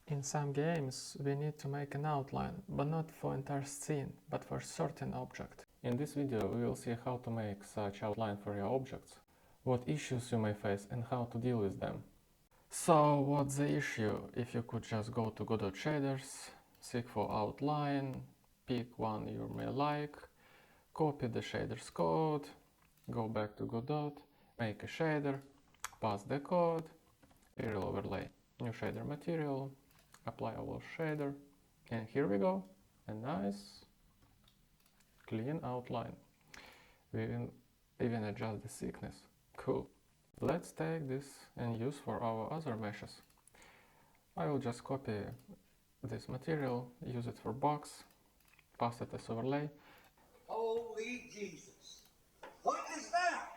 In some games, we need to make an outline, but not for entire scene, but for certain object. In this video, we will see how to make such outline for your objects, what issues you may face and how to deal with them. So, what's the issue? If you could just go to godot shaders, seek for outline, pick one you may like, copy the shader's code, go back to godot, make a shader, pass the code, material overlay, new shader material, apply our shader, and here we go, a nice clean outline. We will even adjust the thickness. Cool. Let's take this and use for our other meshes. I will just copy this material, use it for box, pass it as overlay. Holy Jesus! What is that?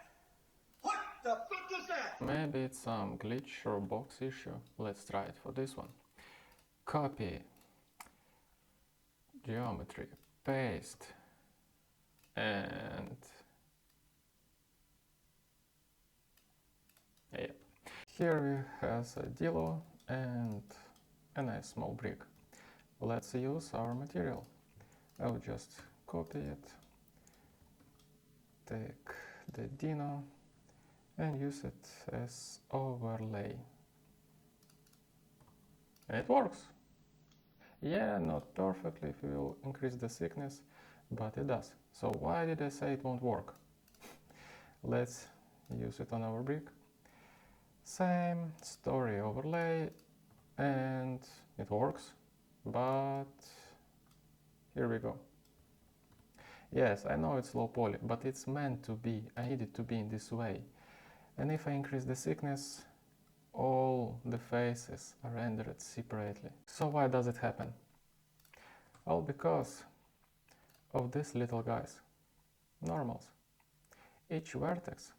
What the fuck is that? Maybe it's some glitch or box issue. Let's try it for this one. Copy, geometry, paste, and yeah. Here we have a Dilo and a nice small brick. Let's use our material. I'll just copy it, take the Dino and use it as overlay. And it works. Yeah, not perfectly if we will increase the thickness, but it does. So why did I say it won't work? Let's use it on our brick. Same story, overlay, and it works, but here we go. Yes, I know it's low poly, but it's meant to be. I need it to be in this way. And if I increase the thickness, all the faces are rendered separately. So why does it happen? Well, because of these little guys, normals. Each vertex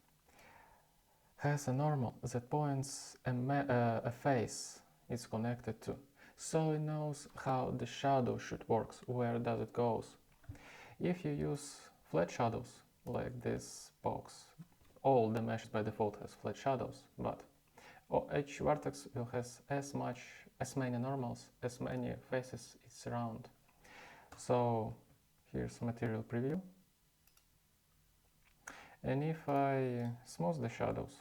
has a normal that points a face it's connected to, so it knows how the shadow should work, where does it goes. If you use flat shadows, like this box, all the meshes by default has flat shadows, but each vertex will have as many normals, as many faces it's around. So here's material preview. And if I smooth the shadows,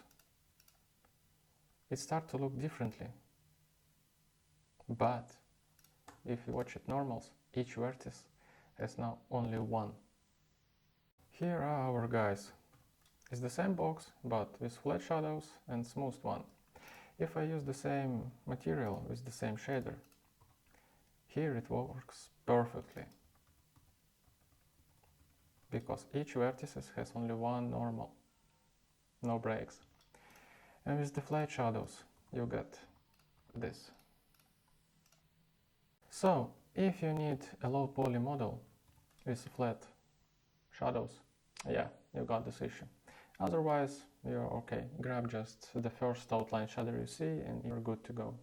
it starts to look differently. But if you watch it normals, each vertex has now only one. Here are our guys. It's the same box, but with flat shadows and smoothed one. If I use the same material with the same shader, here it works perfectly. Because each vertex has only one normal, no breaks. And with the flat shadows, you get this. So, if you need a low poly model with flat shadows, yeah, you got this issue. Otherwise, you're okay. Grab just the first outline shader you see and you're good to go.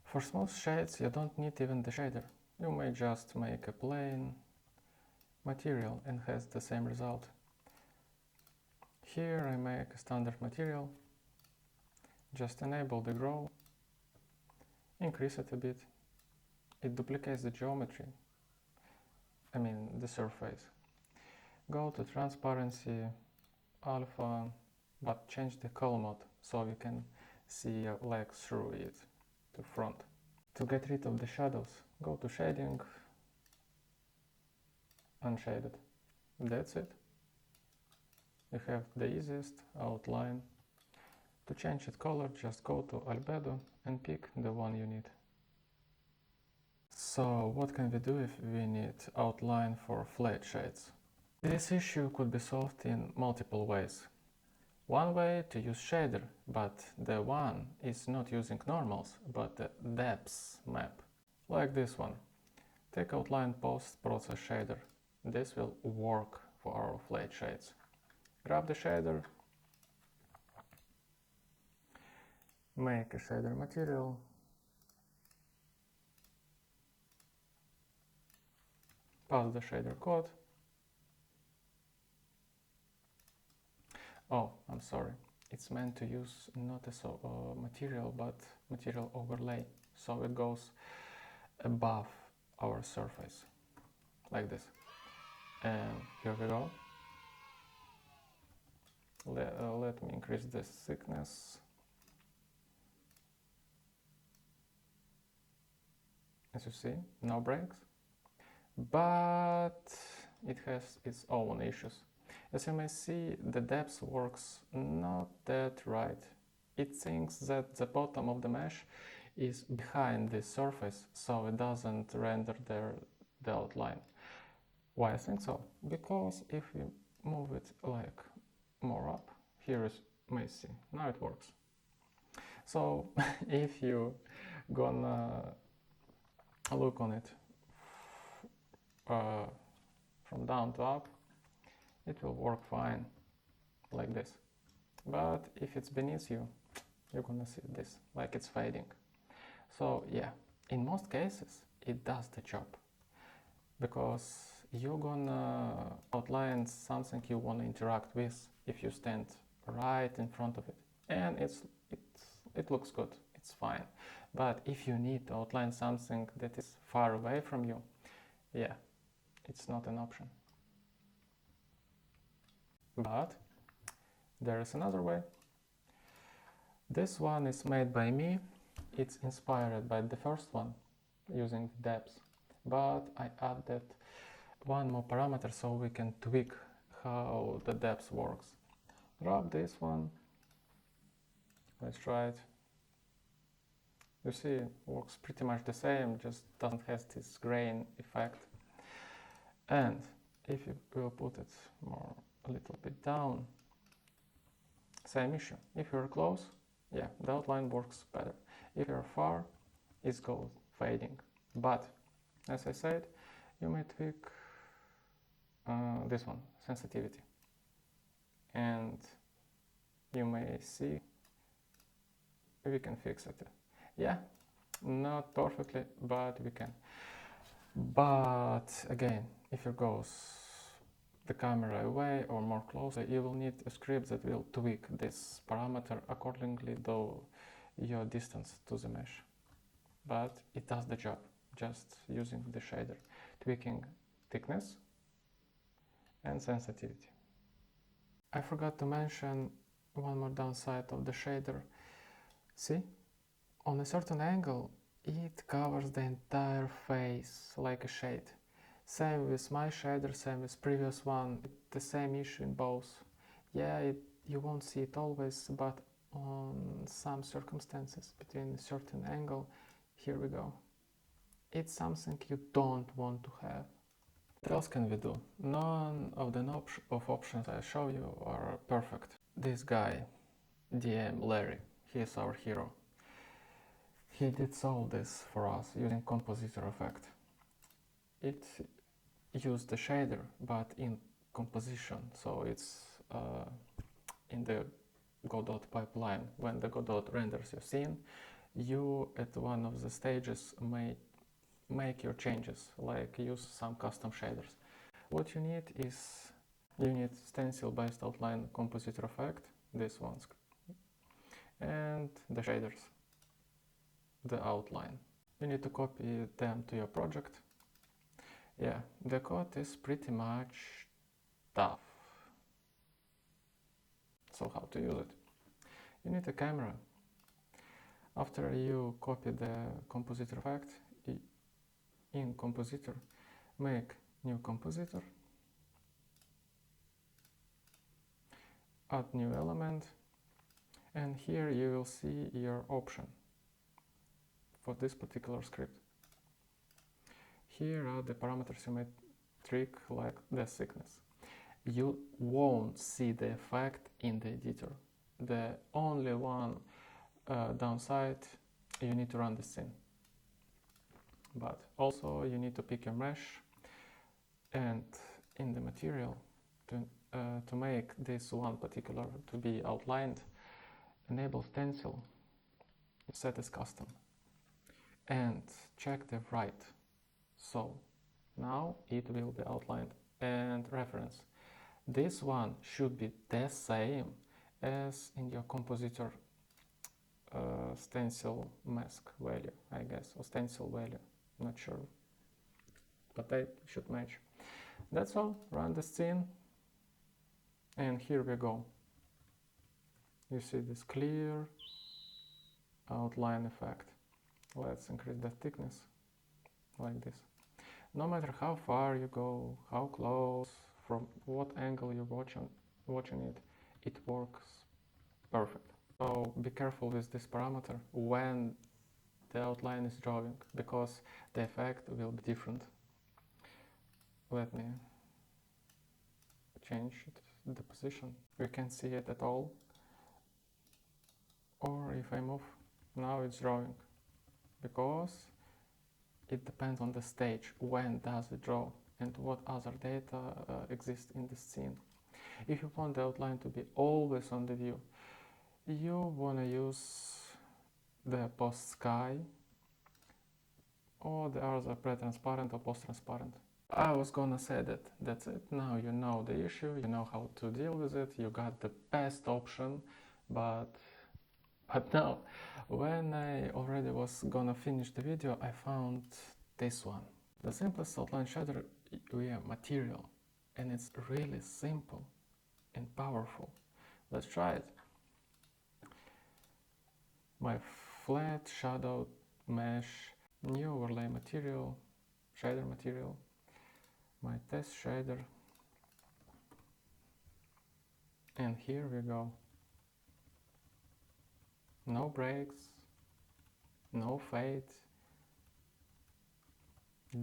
For smooth shades, you don't need even the shader. You may just make a plain material and has the same result. Here I make a standard material, just enable the grow, increase it a bit. It duplicates the geometry, the surface. Go to transparency, alpha, but change the color mode so you can see your leg through it to front. To get rid of the shadows, go to shading, unshaded. That's it. You have the easiest outline. To change its color, just go to albedo and pick the one you need. So what can we do if we need outline for flat shades? This issue could be solved in multiple ways. One way to use shader, but the one is not using normals, but the depths map, like this one. Take outline post-process shader. This will work for our flat shades. Grab the shader, make a shader material, pass the shader code. Oh, I'm sorry. It's meant to use not a material, but material overlay. so it goes above our surface, like this. And here we go. Let me increase the thickness. As you see, no breaks, but it has its own issues. As you may see, the depth works not that right. It thinks that the bottom of the mesh is behind the surface, so it doesn't render the outline. Why I think so? Because if you move it like more up, here is may see, now it works. So if you gonna look on it from down to up, it will work fine like this. But if it's beneath you, you're gonna see this, like it's fading. So yeah, in most cases it does the job, because you're gonna outline something you wanna interact with if you stand right in front of it, and it looks good, it's fine. But if you need to outline something that is far away from you, yeah, it's not an option. But there is another way. This one is made by me. It's inspired by the first one, using depth, but I added one more parameter so we can tweak how the depth works. Grab this one, let's try it. You see, it works pretty much the same, just doesn't have this grain effect. And if you will put it more a little bit down, same issue. If you're close, yeah, the outline works better. If you're far, it goes fading. But as I said, you may tweak this one, sensitivity, and you may see we can fix it. Yeah, not perfectly, but we can. But again, if it goes the camera away or more closer, you will need a script that will tweak this parameter accordingly to your distance to the mesh. But it does the job, just using the shader, tweaking thickness and sensitivity. I forgot to mention one more downside of the shader. See, on a certain angle, it covers the entire face like a shade. Same with my shader, same with previous one, the same issue in both. Yeah, you won't see it always, but on some circumstances, between a certain angle, here we go. It's something you don't want to have. What else can we do? None of the options I show you are perfect. This guy, DM Larry, he is our hero. He did solve this for us using compositor effect. It used the shader, but in composition, so it's in the godot pipeline. When the godot renders your scene, you at one of the stages may make your changes, like use some custom shaders. What you need is, you need stencil based outline compositor effect, this ones, and the shaders, the outline. You need to copy them to your project. Yeah, the code is pretty much tough. So how to use it? You need a camera. After you copy the compositor effect, in compositor, make new compositor, add new element, and here you will see your option for this particular script. Here are the parameters you may tweak, like the thickness. You won't see the effect in the editor. The only one downside, you need to run the scene. But also you need to pick your mesh, and in the material to make this one particular to be outlined, enable stencil, set as custom, and check the right. So now it will be outlined. And reference, this one should be the same as in your compositor stencil mask value, I guess, or stencil value, not sure, but they should match. That's all. Run the scene, and here we go. You see this clear outline effect. Let's increase the thickness like this. No matter how far you go, how close, from what angle you're watching it, it works perfect. So be careful with this parameter when the outline is drawing, because the effect will be different. Let me change the position. You can't see it at all. Or if I move, now it's drawing, because it depends on the stage, when does it draw and what other data exist in the scene. If you want the outline to be always on the view, you want to use the post sky or the other pre-transparent or post-transparent. I was gonna say that that's it. Now you know the issue, you know how to deal with it, you got the best option, but now, when I already was gonna finish the video, I found this one. The simplest outline shader via material, and it's really simple and powerful. Let's try it. My flat shadow mesh, new overlay material, shader material, my test shader, and here we go. No breaks, no fade,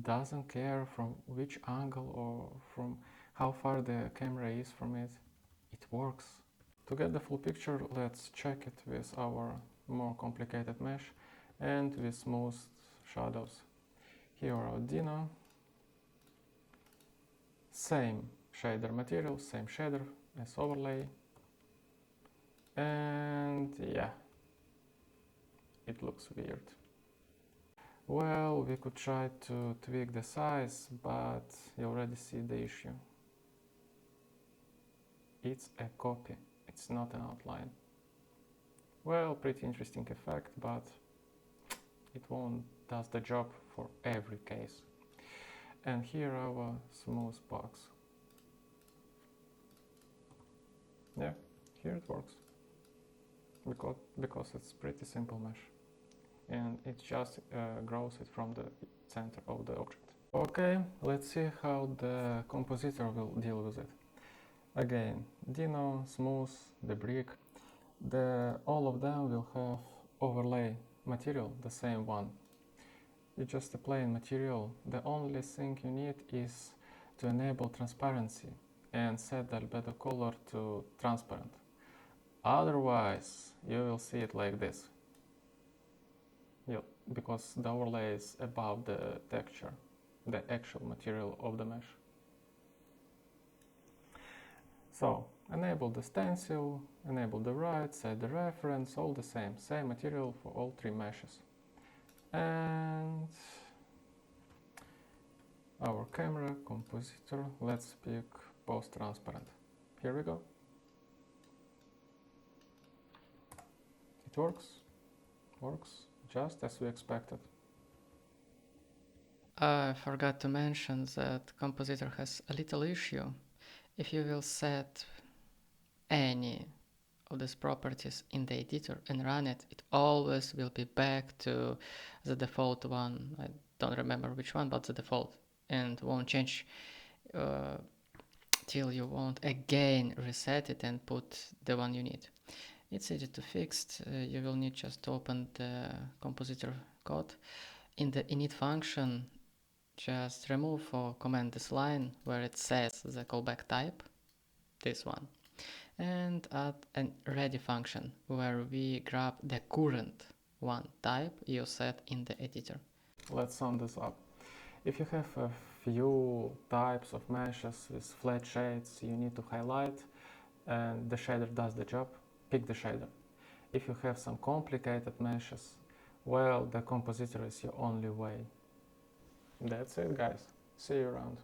doesn't care from which angle or from how far the camera is from it, it works. To get the full picture, let's check it with our more complicated mesh and with smooth shadows. Here are Dino, same shader material, same shader as overlay, and yeah, it looks weird. Well, we could try to tweak the size, but you already see the issue. It's a copy, it's not an outline. Well, pretty interesting effect, but it won't does the job for every case. And here our smooth box. Yeah, here it works. Because it's pretty simple mesh. And it just grows it from the center of the object. Okay, let's see how the compositor will deal with it. Again, Dino, Smooth, the brick, all of them will have overlay material, the same one. It's just a plain material. The only thing you need is to enable transparency and set the albedo color to transparent. Otherwise, you will see it like this. Because the overlay is above the texture, the actual material of the mesh. So, enable the stencil, enable the write, set the reference, all the same material for all three meshes. And our camera, compositor, let's pick post-transparent. Here we go. It works just as we expected. I forgot to mention that compositor has a little issue. If you will set any of these properties in the editor and run it, it always will be back to the default one. I don't remember which one, but the default, and won't change till you won't again reset it and put the one you need. It's easy to fix. You will need just to open the compositor code. In the init function, just remove or comment this line where it says the callback type, this one, and add a ready function where we grab the current one type you set in the editor. Let's sum this up. If you have a few types of meshes with flat shades you need to highlight and the shader does the job, pick the shader. If you have some complicated meshes, well, the compositor is your only way. That's it, guys. See you around.